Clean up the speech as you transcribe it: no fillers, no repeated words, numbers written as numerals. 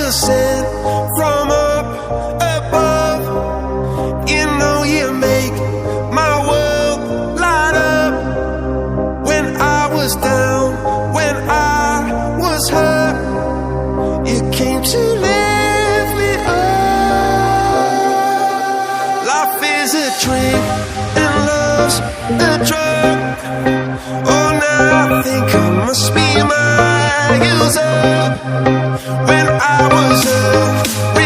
was sent from up above. You know you make my world light up. When I was down, when I was hurt, you came to lift me up. Life is a drink and love's a drug. Oh, now I think I must be my user. When I was up